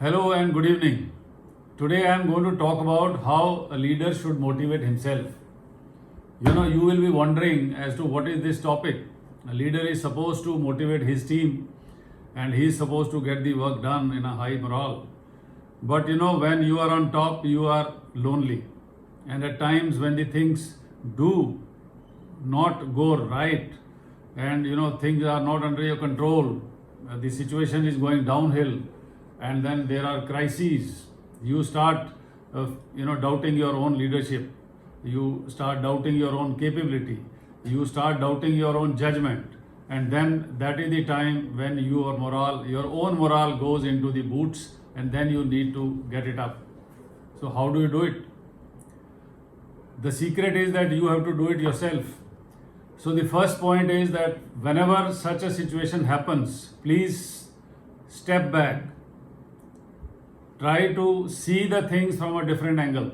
Hello and good evening. Today I am going to talk about how a leader should motivate himself. You will be wondering as to what is this topic. A leader is supposed to motivate his team and he is supposed to get the work done in a high morale. But when you are on top, you are lonely. And at times when the things do not go right and things are not under your control, the situation is going downhill, and then there are crises. You start doubting your own leadership, you start doubting your own capability, you start doubting your own judgment, and then that is the time when your own morale goes into the boots, and then you need to get it up. So how do you do it? The secret is that you have to do it yourself. So the first point is that whenever such a situation happens, please step back. Try to see the things from a different angle.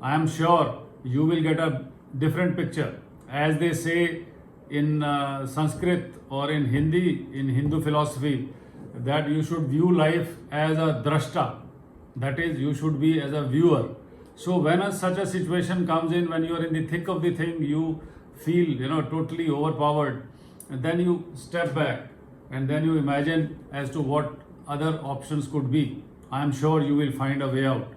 I am sure you will get a different picture. As they say in Sanskrit or in Hindi, in Hindu philosophy, that you should view life as a drashta. That is, you should be as a viewer. So when such a situation comes in, when you are in the thick of the thing, you feel totally overpowered, and then you step back and then you imagine as to what other options could be. I am sure you will find a way out.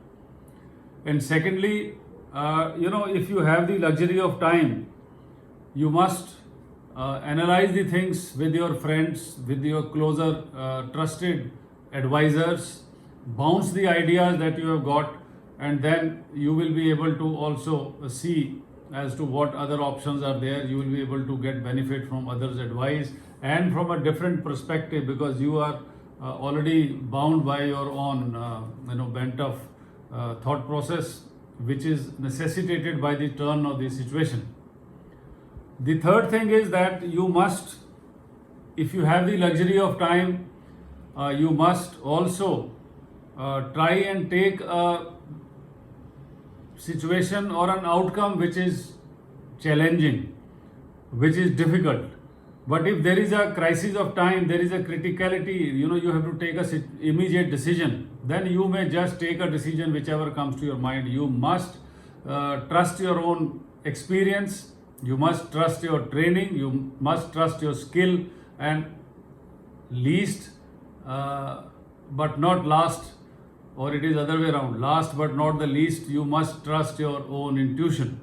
And secondly, if you have the luxury of time, you must analyze the things with your friends, with your closer trusted advisors, bounce the ideas that you have got, and then you will be able to also see as to what other options are there. You will be able to get benefit from others' advice and from a different perspective, because you are already bound by your own bent of thought process, which is necessitated by the turn of the situation. The third thing is that you must, if you have the luxury of time, you must also try and take a situation or an outcome which is challenging, which is difficult. But if there is a crisis of time, there is a criticality, you have to take a immediate decision, then you may just take a decision whichever comes to your mind. You must trust your own experience, you must trust your training, you must trust your skill, and least but not last, or it is other way around, last but not the least, you must trust your own intuition.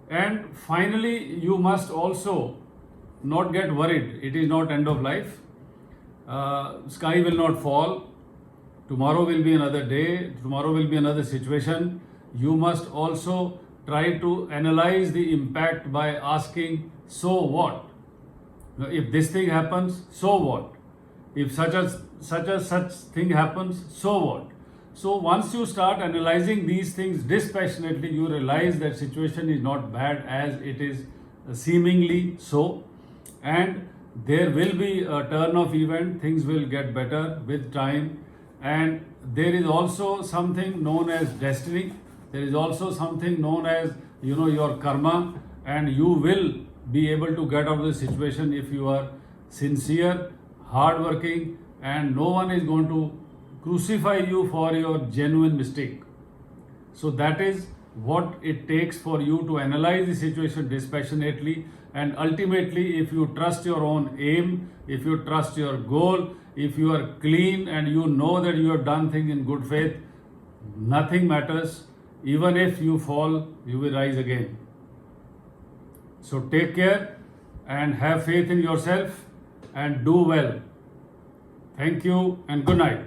And finally, you must also not get worried. It is not end of life. Sky will not fall. Tomorrow will be another day. Tomorrow will be another situation. You must also try to analyze the impact by asking, so what? Now, if this thing happens, so what? If such thing happens, so what? So once you start analyzing these things dispassionately, you realize that situation is not bad as it is seemingly so, and there will be a turn of event. Things will get better with time, and there is also something known as destiny. There is also something known as your karma, and you will be able to get out of the situation if you are sincere, hardworking, and no one is going to crucify you for your genuine mistake. So that is what it takes for you to analyze the situation dispassionately, and ultimately, if you trust your own aim, if you trust your goal, if you are clean and you know that you have done things in good faith, nothing matters. Even if you fall, you will rise again. So take care and have faith in yourself and do well. Thank you and good night.